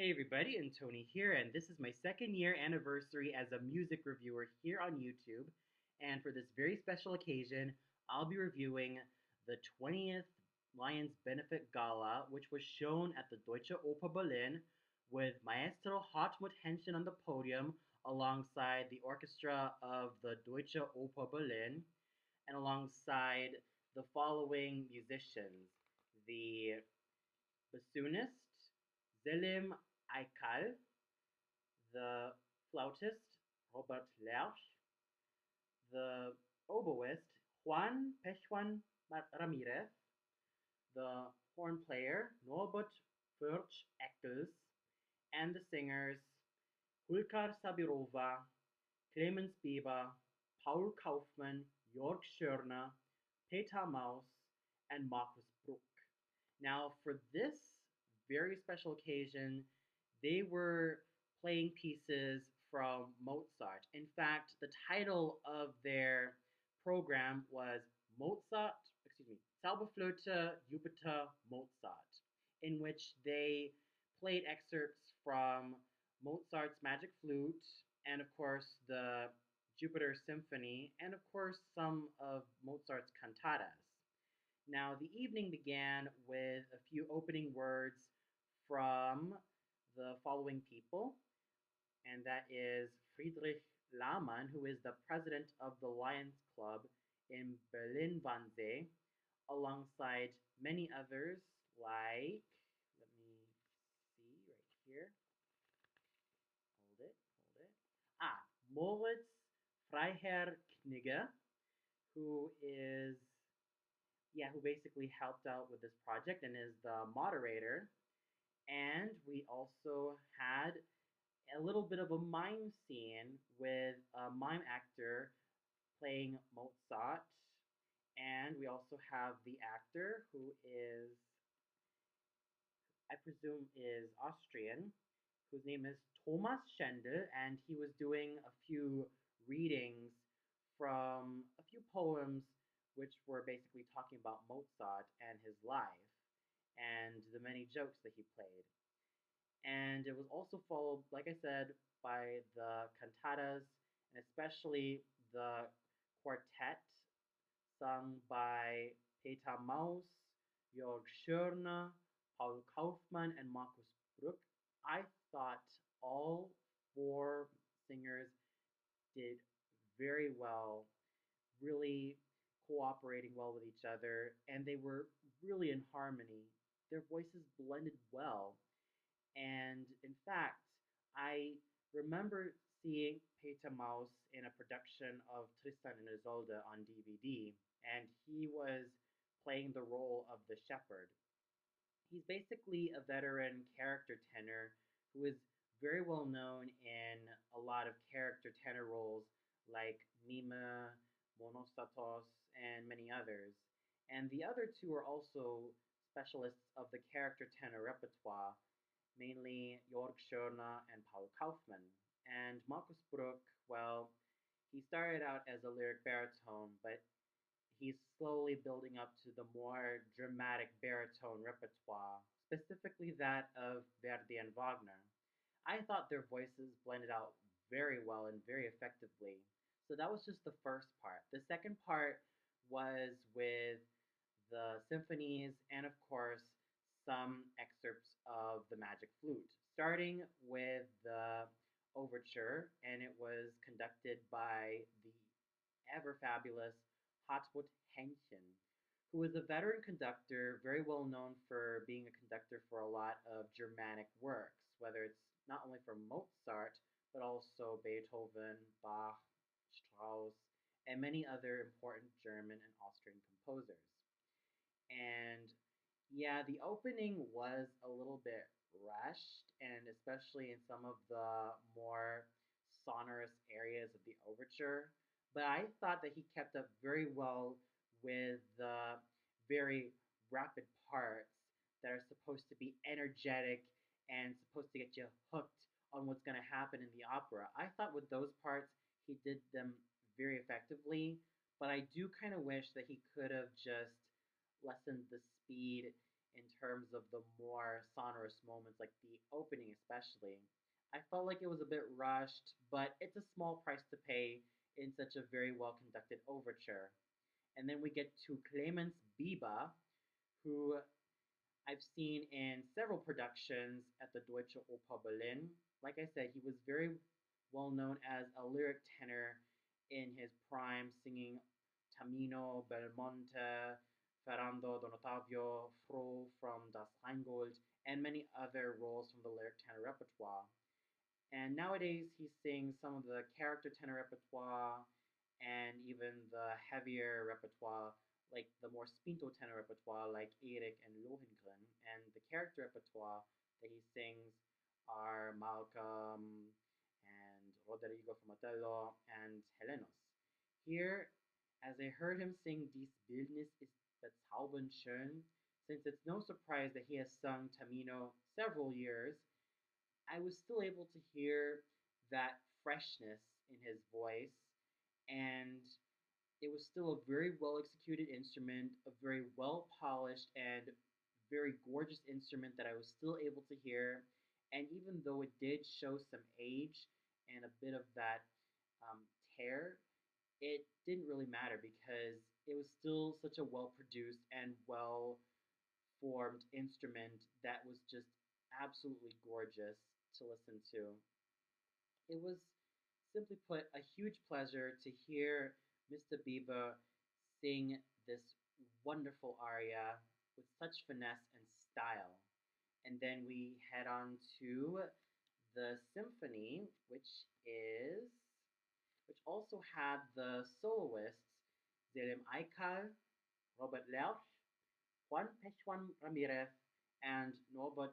Hey everybody, and Tony here, and this is my second year anniversary as a music reviewer here on YouTube. And for this very special occasion, I'll be reviewing the 20th Lions Benefit Gala, which was shown at the Deutsche Oper Berlin with Maestro Hartmut Henschen on the podium alongside the orchestra of the Deutsche Oper Berlin and alongside the following musicians: the bassoonist Selim Aikal, the flautist Robert Lerch, the oboist Juan Pejuan Ramirez, the horn player Norbert Furch Eccles, and the singers Hulkar Sabirova, Clemens Bieber, Paul Kaufmann, Jörg Schörner, Peter Maus, and Markus Bruck. Now, for this very special occasion, they were playing pieces from Mozart. In fact, the title of their program was Mozart, excuse me, Zauberflöte Jupiter Mozart, in which they played excerpts from Mozart's Magic Flute and, of course, the Jupiter Symphony, and, of course, some of Mozart's cantatas. Now, the evening began with a few opening words from the following people, and that is Friedrich Lahmann, who is the president of the Lions Club in Berlin-Wannsee, alongside many others like, let me see right here, hold it. Moritz Freiherr Knigge, who is who basically helped out with this project and is the moderator. And we also had a little bit of a mime scene with a mime actor playing Mozart. And we also have the actor who is, I presume, is Austrian, whose name is Thomas Schendel, and he was doing a few readings from a few poems which were basically talking about Mozart and his life and the many jokes that he played. And it was also followed, like I said, by the cantatas and especially the quartet sung by Peter Maus, Jörg Schörner, Paul Kaufmann, and Markus Bruck. I thought all four singers did very well, really cooperating well with each other, and they were really in harmony. Their voices blended well. And in fact, I remember seeing Peter Maus in a production of Tristan and Isolde on DVD, and he was playing the role of the shepherd. He's basically a veteran character tenor who is very well known in a lot of character tenor roles like Mime, Monostatos, and many others. And the other two are also specialists of the character tenor repertoire, mainly Jörg Schörner and Paul Kaufmann. And Markus Bruck, well, he started out as a lyric baritone, but he's slowly building up to the more dramatic baritone repertoire, specifically that of Verdi and Wagner. I thought their voices blended out very well and very effectively. So that was just the first part. The second part was with the symphonies and, of course, some excerpts of the Magic Flute, starting with the overture, and it was conducted by the ever fabulous Hartmut Henschen, who was a veteran conductor, very well known for being a conductor for a lot of Germanic works, whether it's not only for Mozart, but also Beethoven, Bach, Strauss, and many other important German and Austrian composers. And yeah, the opening was a little bit rushed, and especially in some of the more sonorous areas of the overture. But I thought that he kept up very well with the very rapid parts that are supposed to be energetic and supposed to get you hooked on what's going to happen in the opera. I thought with those parts, he did them very effectively, but I do kind of wish that he could have just lessened the speed in terms of the more sonorous moments, like the opening especially. I felt like it was a bit rushed, but it's a small price to pay in such a very well conducted overture. And then we get to Clemens Biber, who I've seen in several productions at the Deutsche Oper Berlin. Like I said, he was very well known as a lyric tenor in his prime, singing Tamino, Belmonte, Ferrando, Don Ottavio, Fro from Das Rheingold, and many other roles from the lyric tenor repertoire. And nowadays, he sings some of the character tenor repertoire and even the heavier repertoire, like the more spinto tenor repertoire, like Erik and Lohengrin. And the character repertoire that he sings are Malcolm and Roderigo from Otello and Helenos. Here, as I heard him sing Dies Bildnis ist bezaubernd schön, since it's no surprise that he has sung Tamino several years, I was still able to hear that freshness in his voice, and it was still a very well executed instrument, a very well polished and very gorgeous instrument that I was still able to hear. And even though it did show some age and a bit of that um, tear, it didn't really matter because it was still such a well produced and well formed instrument that was just absolutely gorgeous to listen to. It was, simply put, a huge pleasure to hear Mr. Bieber sing this wonderful aria with such finesse and style. And then we head on to the symphony, which also had the soloists Zelim Aikal, Robert Lerch, Juan Pechuan Ramirez, and Norbert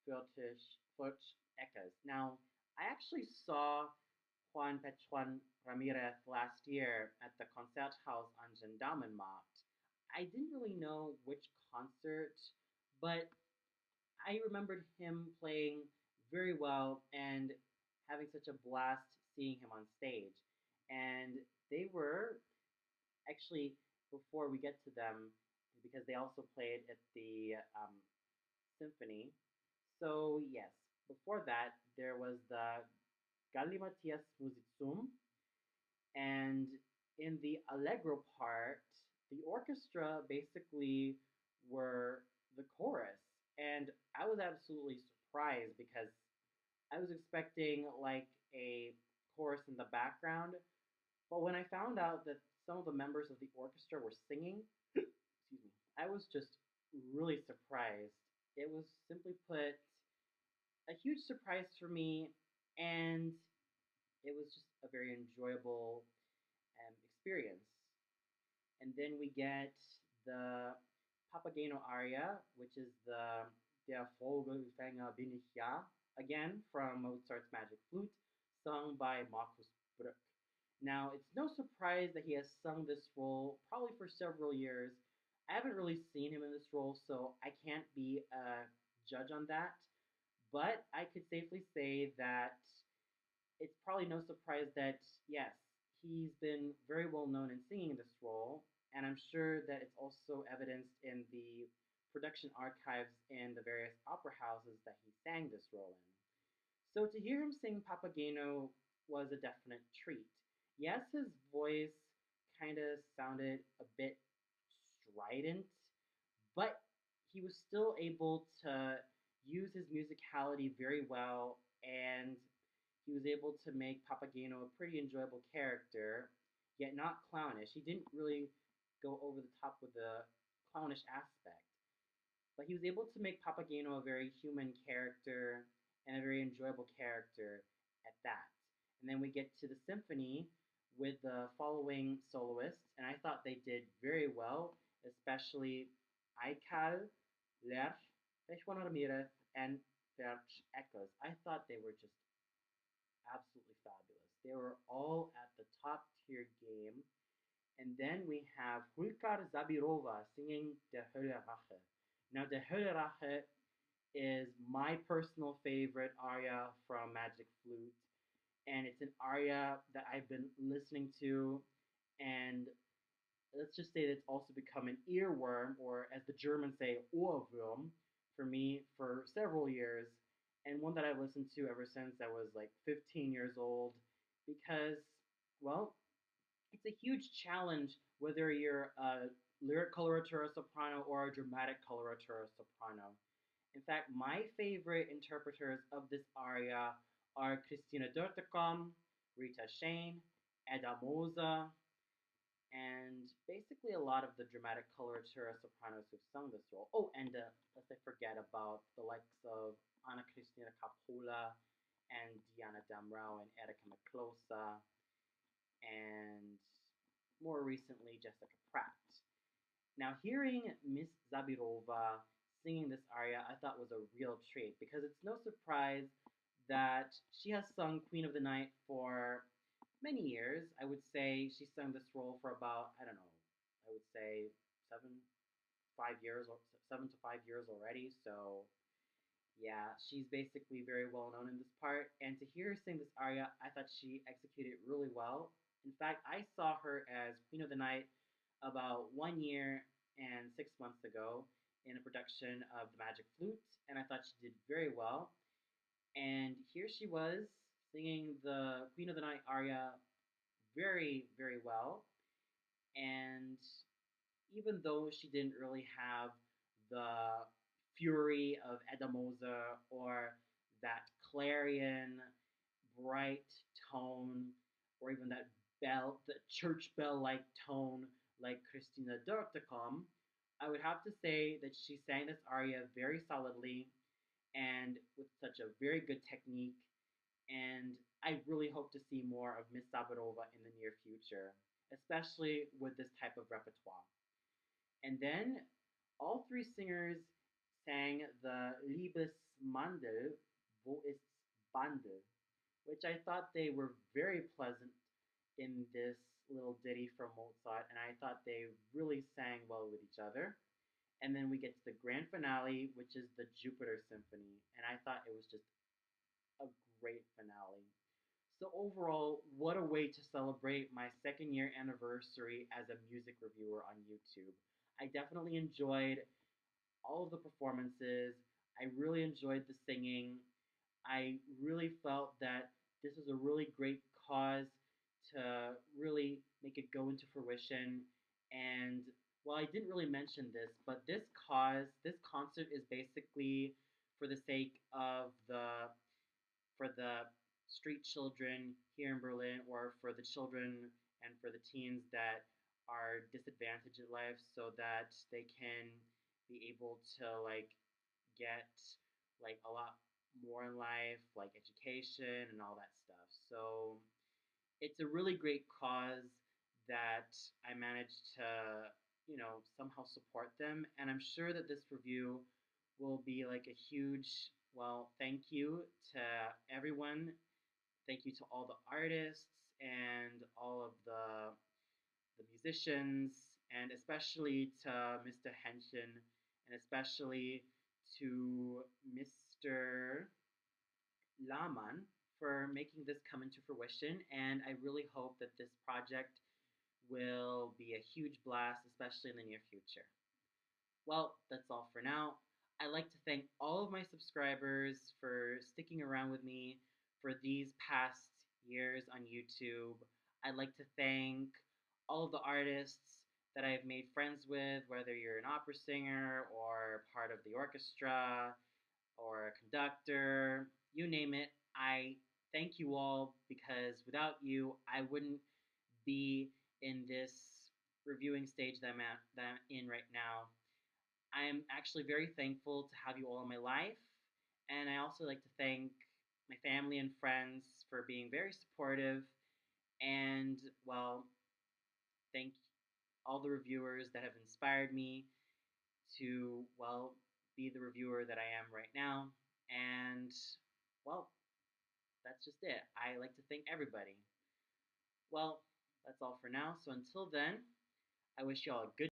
Furch-Eckers. Now, I actually saw Juan Pechuan Ramirez last year at the Concerthaus on Gendarmenmarkt. I didn't really know which concert, but I remembered him playing very well and having such a blast seeing him on stage. And they were actually, before we get to them, because they also played at the symphony. So yes, before that there was the Gallimatias Musicum, and in the Allegro part, the orchestra basically were the chorus, and I was absolutely surprised because I was expecting like a chorus in the background, but when I found out that some of the members of the orchestra were singing, excuse me, I was just really surprised. It was, simply put, a huge surprise for me, and it was just a very enjoyable experience. And then we get the Papageno aria, which is the Der Vogelfänger bin ich ja, again from Mozart's Magic Flute, sung by Markus Bruck. Now, it's no surprise that he has sung this role probably for several years. I haven't really seen him in this role, so I can't be a judge on that. But I could safely say that it's probably no surprise that, yes, he's been very well known in singing this role, and I'm sure that it's also evidenced in the production archives in the various opera houses that he sang this role in. So to hear him sing Papageno was a definite treat. Yes, his voice kind of sounded a bit strident, but he was still able to use his musicality very well, and he was able to make Papageno a pretty enjoyable character, yet not clownish. He didn't really go over the top with the clownish aspect, but he was able to make Papageno a very human character and a very enjoyable character at that. And then we get to the symphony with the following soloists, and I thought they did very well, especially Aikal, Lerch, Pechuan Ramirez, and Ferch Echoes. I thought they were just absolutely fabulous. They were all at the top tier game. And then we have Hulkar Zabirova singing Der Hölle Rache. Now, Der Hölle Rache is my personal favorite aria from Magic Flute, and it's an aria that I've been listening to and let's just say that it's also become an earworm, or as the Germans say, Ohrwurm, for me for several years, and one that I've listened to ever since I was like 15 years old, because, well, it's a huge challenge whether you're a lyric coloratura soprano or a dramatic coloratura soprano. In fact, my favorite interpreters of this aria are Christina Dortecom, Rita Shane, Edda Moser, and basically a lot of the dramatic coloratura sopranos who've sung this role. Oh, and let's not forget about the likes of Anna Cristina Capola and Diana Damrau and Erika Miklosa, and more recently Jessica Pratt. Now, hearing Miss Zabirova singing this aria, I thought was a real treat because it's no surprise that she has sung Queen of the Night for many years. I would say she sung this role for about, I don't know, I would say 5 years or 7 to 5 years already. So yeah, she's basically very well known in this part. And to hear her sing this aria, I thought she executed it really well. In fact, I saw her as Queen of the Night about 1 year and 6 months ago in a production of The Magic Flute, and I thought she did very well. And here she was singing the Queen of the Night aria very, very well. And even though she didn't really have the fury of Edda Moser or that clarion bright tone, or even that bell, the church bell like tone like Christina Dortecom, I would have to say that she sang this aria very solidly and with such a very good technique. And I really hope to see more of Miss Sabarova in the near future, especially with this type of repertoire. And then all three singers sang the Liebesmandel, Wo ist's Bandel, which I thought they were very pleasant in this little ditty from Mozart, and I thought they really sang well with each other. And then we get to the grand finale, which is the Jupiter Symphony, and I thought it was just a great finale. So overall, what a way to celebrate my second year anniversary as a music reviewer on YouTube. I definitely enjoyed all of the performances. I really enjoyed the singing. I really felt that this was a really great cause to really make it go into fruition. And well, I didn't really mention this, but this concert is basically for the sake of for the street children here in Berlin, or for the children and for the teens that are disadvantaged in life, so that they can be able to like get like a lot more in life, like education and all that stuff. So it's a really great cause that I managed to, somehow support them. And I'm sure that this review will be like a huge, well, thank you to everyone. Thank you to all the artists and all of the musicians, and especially to Mr. Henshin, and especially to Mr. Laman for making this come into fruition. And I really hope that this project will be a huge blast, especially in the near future. Well, that's all for now. I'd like to thank all of my subscribers for sticking around with me for these past years on YouTube. I'd like to thank all of the artists that I've made friends with, whether you're an opera singer or part of the orchestra or a conductor, you name it. I thank you all because without you, I wouldn't be in this reviewing stage that I'm in right now. I am actually very thankful to have you all in my life, and I also like to thank my family and friends for being very supportive, and well, thank all the reviewers that have inspired me to, well, be the reviewer that I am right now. And well, that's just it. I like to thank everybody. Well, that's all for now. So until then, I wish you all a good